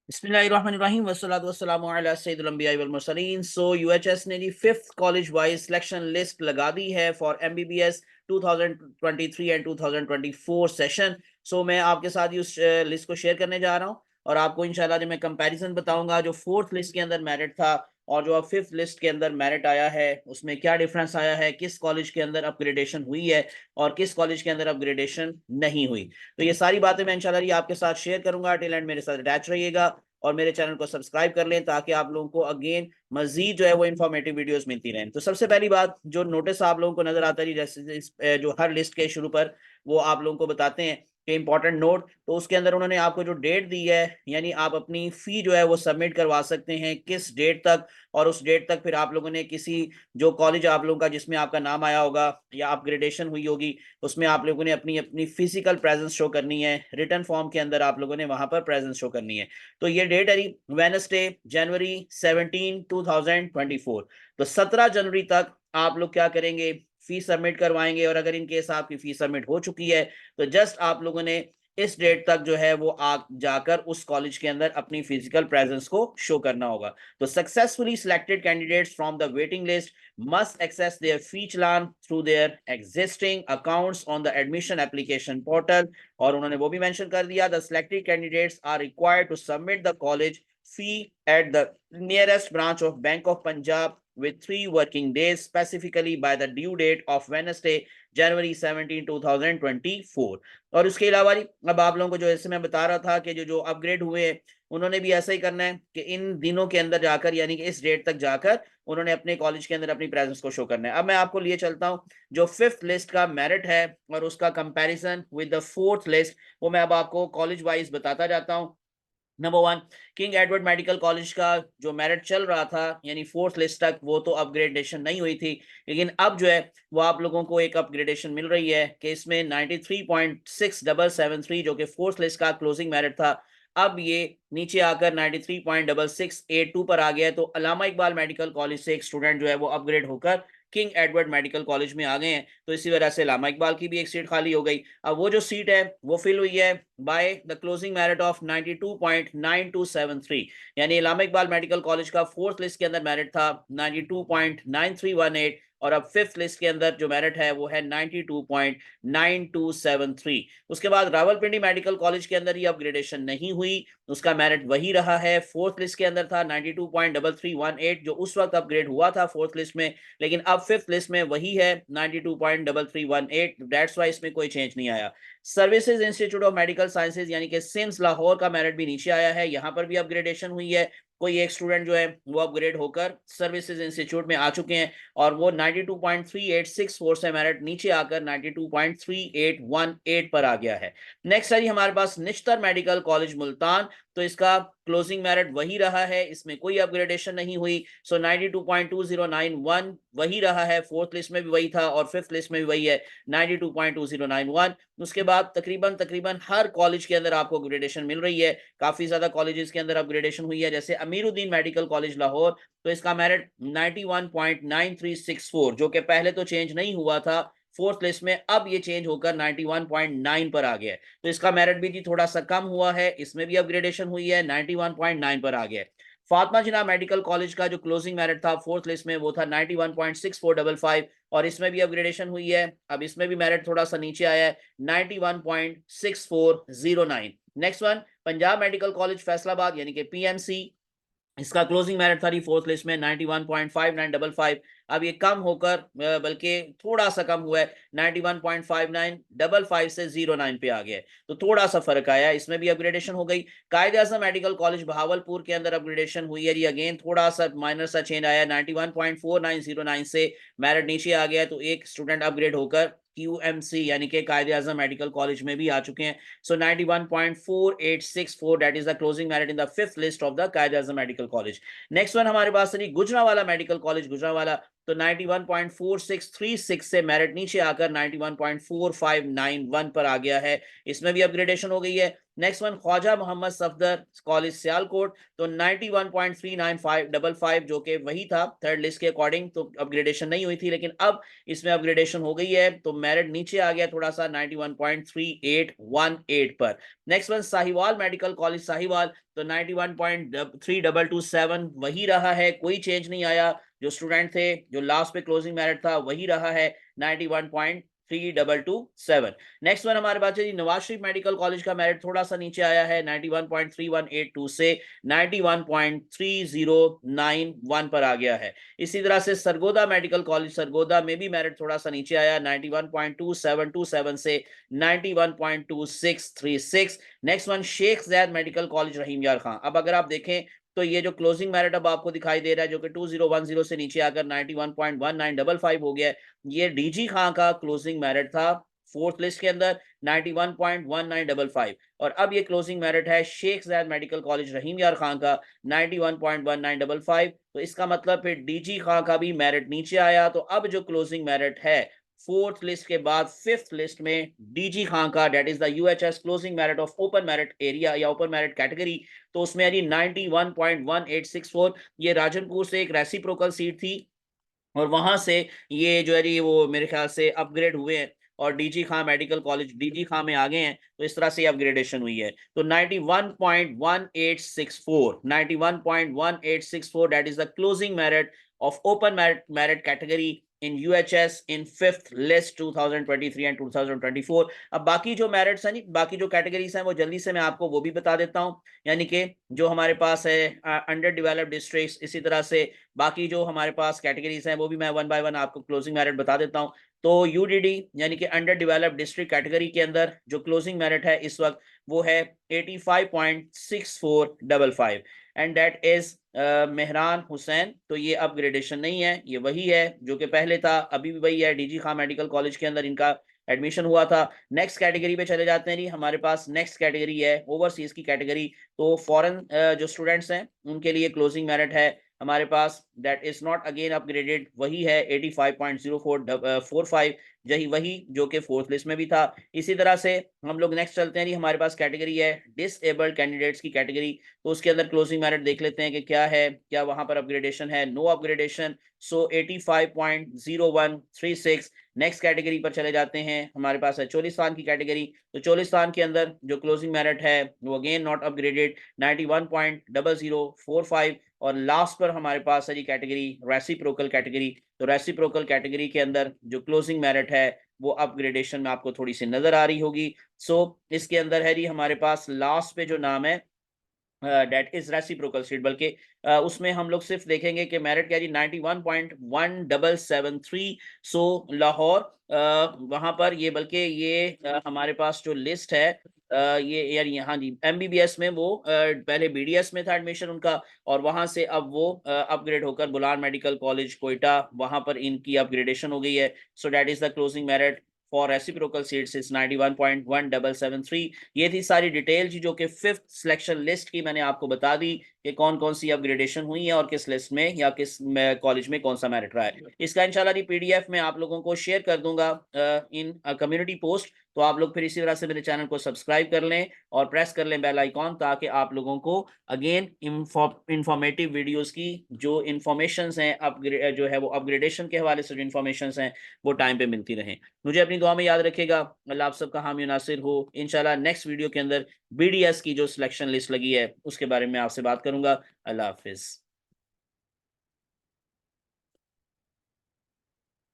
बिस्मिल्लाहिर्रहमानिर्रहीम वस्सलातु वस्सलामु अला सय्यिदिल अंबिया'i वल मुरसलीन। सो यूएचएस ने जी fifth college wise selection list लगा दी है for MBBS 2023 and 2024 session. So मैं आपके साथ ही उस लिस्ट को शेयर करने जा रहा हूँ और आपको इंशाल्लाह जो मैं कंपैरिजन बताऊंगा जो फोर्थ लिस्ट के अंदर मेरिट था और जो अब फिफ्थ लिस्ट के अंदर मेरिट आया है उसमें क्या डिफरेंस आया है, किस कॉलेज के अंदर अपग्रेडेशन हुई है और किस कॉलेज के अंदर अपग्रेडेशन नहीं हुई। तो ये सारी बातें मैं इंशाल्लाह ये आपके साथ शेयर करूंगा। टिल एंड मेरे साथ अटैच रहिएगा और मेरे चैनल को सब्सक्राइब कर लें ताकि आप लोगों को अगेन मजीद जो है वो इन्फॉर्मेटिव वीडियोस मिलती रहें। तो सबसे पहली बात जो नोटिस आप लोगों को नजर आता है जैसे जो हर लिस्ट के शुरू पर वो आप लोगों को बताते हैं कि इंपॉर्टेंट नोट, तो उसके अंदर उन्होंने आपको जो डेट दी है यानी आप अपनी फी जो है वो सबमिट करवा सकते हैं किस डेट तक, और उस डेट तक फिर आप लोगों ने किसी जो कॉलेज आप लोगों का जिसमें आपका नाम आया होगा या अपग्रेडेशन हुई होगी उसमें आप लोगों ने अपनी अपनी फिजिकल प्रेजेंस शो करनी है, रिटर्न फॉर्म के अंदर आप लोगों ने वहां पर प्रेजेंस शो करनी है। तो ये डेट है वेनसडे जनवरी 17 2024। तो 17 जनवरी तक आप लोग क्या करेंगे, फीस सबमिट करवाएंगे और अगर इनकेस आपकी फीस सबमिट हो चुकी है तो जस्ट आप लोगों ने इस डेट तक जो है वो आ जाकर उस कॉलेज के अंदर अपनी फिजिकल प्रेजेंस को शो करना होगा। तो successfully selected candidates from the waiting list must access their fee challan through their existing accounts on the admission application portal। और उन्होंने वो भी मेंशन कर दिया the selected candidates are required to submit the college fee at the nearest branch of Bank of Punjab with 3 working days specifically by the due date of Wednesday January 17 2024। और उसके अलावा अब आप लोगों को जो ऐसे मैं बता रहा था कि जो अपग्रेड हुए हैं उन्होंने भी ऐसा ही करना है कि इन दिनों के अंदर जाकर यानी कि इस डेट तक जाकर उन्होंने अपने कॉलेज के अंदर अपनी प्रेजेंस को शो करना है। अब मैं आपको लिए चलता हूं जो फिफ्थ लिस्ट का मेरिट है और उसका comparison with the fourth list, वो मैं अब आपको कॉलेज वाइज बताता जाता हूं। Number one, king Edward medical college का जो मेरिट चल रहा था यानी फोर्थ लिस्ट तक वो तो अपग्रेडेशन नहीं हुई थी, लेकिन अब जो है वो आप लोगों को एक अपग्रेडेशन मिल रही है कि इसमें 93.6773 जो कि फोर्थ लिस्ट का क्लोजिंग मेरिट था अब ये नीचे आकर 93.6682 पर आ गया है। तो अलामा इकबाल मेडिकल कॉलेज से एक स्टूडेंट जो है वो अपग्रेड होकर किंग एडवर्ड मेडिकल कॉलेज में आ गए हैं, तो इसी वजह से अलामा इकबाल की भी एक सीट खाली हो गई। अब वो जो सीट है वो फिल हुई है by the closing merit of 92.9273, यानी अलामा इकबाल मेडिकल कॉलेज का फोर्थ लिस्ट के अंदर मेरिट था 92.9318 और अब फिफ्थ लिस्ट के अंदर जो मेरिट है वो है 92.9273। उसके बाद रावलपिंडी मेडिकल कॉलेज के अंदर ये अपग्रेडेशन नहीं हुई, उसका मेरिट वही रहा है, फोर्थ लिस्ट के अंदर था 92.3318 जो उस वक्त अपग्रेड हुआ था फोर्थ लिस्ट में, लेकिन अब फिफ्थ लिस्ट में वही है 92.3318। दैट्स वाई इसमें कोई चेंज नहीं आया। Services institute of medical sciences यानी कि सिम्स लाहौर का मेरिट भी नीचे आया है, यहां पर भी अपग्रेडेशन हुई है। कोई एक स्टूडेंट जो है वो अपग्रेड होकर सर्विसेज इंस्टीट्यूट में आ चुके हैं और वो 92.3864 से मेरिट नीचे आकर 92.3818 पर आ गया है। नेक्स्ट है हमारे पास निश्तर मेडिकल कॉलेज मुल्तान, तो इसका क्लोजिंग मेरिट वही रहा है, इसमें कोई अपग्रेडेशन नहीं हुई। सो 92.2091 वही रहा है, फोर्थ लिस्ट में भी वही था और फिफ्थ लिस्ट में भी वही है 92.2091। उसके बाद तकरीबन तकरीबन हर कॉलेज के अंदर आपको अपग्रेडेशन मिल रही है, काफी ज्यादा कॉलेजेस के अंदर अपग्रेडेशन हुई है, जैसे अमीरुद्दीन मेडिकल कॉलेज लाहौर, तो इसका मेरिट 91.9364 जो कि पहले तो चेंज नहीं हुआ था फोर्थ लिस्ट में, अब ये चेंज होकर 91.9 पर आ गया है। तो इसका मेरिट भी जी थोड़ा सा कम हुआ है, इसमें भी अपग्रेडेशन हुई है, 91.9 पर आ गया है। फातिमा जिन्ना मेडिकल कॉलेज का जो क्लोजिंग मेरिट था फोर्थ लिस्ट में वो था 91.6455 और इसमें भी अपग्रेडेशन हुई है, अब इसमें भी मेरिट थोड़ा सा नीचे आया है 91.6409। Next one, Punjab medical college Faisalabad यानी कि पीएमसी, इसका क्लोजिंग मेरिट था फोर्थ लिस्ट में 91.5955, अब ये कम होकर बल्कि थोड़ा सा कम हुआ है 91.5955 से 09 पे आ गया है, तो थोड़ा सा फर्क आया, इसमें भी अपग्रेडेशन हो गई। कायद आजम मेडिकल कॉलेज बहावलपुर के अंदर अपग्रेडेशन हुई है, अगेन थोड़ा सा माइनर सा चेंज आया 91.4909 से मेरिट नीचे आ गया, तो एक स्टूडेंट अपग्रेड होकर QMC यानी कि कायद आजम मेडिकल कॉलेज में भी आ चुके हैं। सो 91.4864 that is the closing merit in the fifth list of the Quaid Azam medical college. Next one हमारे पास गुजरावाला मेडिकल कॉलेज गुजरावाला, तो 91.4636 से मेरिट नीचे आकर 91.4591 पर आ गया है, इसमें भी अपग्रेडेशन हो गई है। Next one Khawaja Muhammad Safdar college Sialkot, तो 91.39555 जो कि वही था थर्ड लिस्ट के अकॉर्डिंग, तो अपग्रेडेशन नहीं हुई थी, लेकिन अब इसमें अपग्रेडेशन हो गई है, तो मेरिट नीचे आ गया थोड़ा सा 91.3818 पर। Next one Sahiwal medical college Sahiwal, तो 91.3227 वही रहा है, कोई चेंज नहीं आया। जो स्टूडेंट थे, जो लास्ट पे क्लोजिंग मेरिट था वही रहा है 91.3227। नेक्स्ट वन हमारे पास है नवाज शरीफ मेडिकल कॉलेज का मेरिट थोड़ा सा नीचे आया है 91.3182 से 91.3091 पर आ गया है। इसी तरह से सरगोदा मेडिकल कॉलेज सरगोदा में भी मेरिट थोड़ा सा नीचे आया 91.2727 से 91.2636। Next one Sheikh Zayed medical college Rahim Yar Khan. अब अगर आप देखें तो ये जो क्लोजिंग मेरिट अब आपको दिखाई दे रहा है जो कि 2010 से नीचे आकर 91.1955 हो गया है, ये डीजी खां का क्लोजिंग मेरिट था फोर्थ लिस्ट के अंदर 91.1955, और अब ये क्लोजिंग मेरिट है शेख जैद मेडिकल कॉलेज रहीम यार खां का 91.1955। तो इसका मतलब फिर डीजी खां का भी मेरिट नीचे आया। तो अब जो क्लोजिंग मेरिट है फोर्थ लिस्ट के बाद फिफ्थ लिस्ट में डीजी खां का, that is the UHS closing merit of open merit area या ओपन मेरिट कैटेगरी, तो उसमें यानी 91.1864। ये राजनपुर से एक रेसिप्रोकल सीट थी और वहां से ये जो है वो मेरे ख्याल से अपग्रेड हुए हैं और डीजी खां मेडिकल कॉलेज डीजी खां में आ गए हैं, तो इस तरह से अपग्रेडेशन हुई है। तो 91.1864 that is the closing merit of open merit category in UHS in fifth list 2023 and 2024। अब बाकी जो मेरिट्स हैं, बाकी जो कैटेगरीज हैं वो जल्दी से मैं आपको वो भी बता देता हूं। यानी कि जो हमारे पास है अंडर डेवलप्ड डिस्ट्रिक्ट्स, इसी तरह से बाकी जो हमारे पास कैटेगरीज हैं वो भी मैं वन बाय वन आपको क्लोजिंग मेरिट बता देता हूं। तो यूडीडी यानी कि अंडर डेवलप्ड डिस्ट्रिक्ट कैटेगरी के अंदर जो क्लोजिंग मेरिट है इस वक्त वो है 85.6455 and that is Mehran Hussain. तो ये अपग्रेडेशन नहीं है, ये वही है जो कि पहले था, अभी भी वही है, डीजी खां मेडिकल कॉलेज के अंदर इनका एडमिशन हुआ था। नेक्स्ट कैटेगरी पे चले जाते हैं जी, हमारे पास नेक्स्ट कैटेगरी है ओवरसीज की कैटेगरी। तो फॉरेन जो स्टूडेंट्स हैं उनके लिए क्लोजिंग मेरिट है हमारे पास that is not again upgraded, वही है 85.0445, यही वही जो कि फोर्थ लिस्ट में भी था। इसी तरह से हम लोग नेक्स्ट चलते हैं जी, हमारे पास कैटेगरी है डिसेबल्ड कैंडिडेट्स की कैटेगरी। तो उसके अंदर क्लोजिंग मेरिट देख लेते हैं कि क्या है, क्या वहां पर अपग्रेडेशन है, नो अपग्रेडेशन, सो 85.0136। नेक्स्ट कैटेगरी पर चले जाते हैं, हमारे पास है चोलिस्तान की कैटेगरी। तो चोलिस्तान के अंदर जो क्लोजिंग मेरिट है वो अगेन नॉट अपग्रेडेड 91.0045, और लास्ट पर हमारे पास है जी कैटेगरी रेसिप्रोकल कैटेगरी। तो रेसिप्रोकल कैटेगरी के अंदर जो क्लोजिंग मेरिट है वो अपग्रेडेशन में आपको थोड़ी सी नजर आ रही होगी। सो इसके अंदर है जी हमारे पास लास्ट पे जो नाम है डेट इज रेसिप्रोकल सीट, बल्कि उसमें हम लोग सिर्फ देखेंगे कि मेरिट क्या जी 91.1773। सो लाहौर वहां पर ये, बल्कि ये हमारे पास जो लिस्ट है ये यार यहाँ जी एमबीबीएस में वो पहले बीडीएस में था एडमिशन उनका, और वहां से अब वो अपग्रेड होकर बुलान मेडिकल कॉलेज कोयटा वहां पर इनकी अपग्रेडेशन हो गई है। So that is the closing merit for reciprocal seats is 91.1773। ये थी सारी डिटेल जो कि फिफ्थ सिलेक्शन लिस्ट की मैंने आपको बता दी कि कौन कौन सी अपग्रेडेशन हुई है और किस लिस्ट में या किस कॉलेज में कौन सा मेरिट रहा है। इसका इंशाल्लाह जी पीडीएफ में आप लोगों को शेयर कर दूंगा इन कम्युनिटी पोस्ट। तो आप लोग फिर इसी तरह से मेरे चैनल को सब्सक्राइब कर लें और प्रेस कर लें बेल आइकॉन, ताकि आप लोगों को अगेन इंफॉर्मेटिव वीडियोस की जो इन्फॉर्मेशंस हैं अपग्रेड जो है वो अपग्रेडेशन के हवाले से जो इन्फॉर्मेशंस हैं वो टाइम पे मिलती रहें। मुझे अपनी दुआ में याद रखेगा। अल्लाह आप सबका हामी नासिर हो। इंशाल्लाह नेक्स्ट वीडियो के अंदर बीडीएस की जो सिलेक्शन लिस्ट लगी है उसके बारे में आपसे बात करूंगा। अल्लाह हाफिज।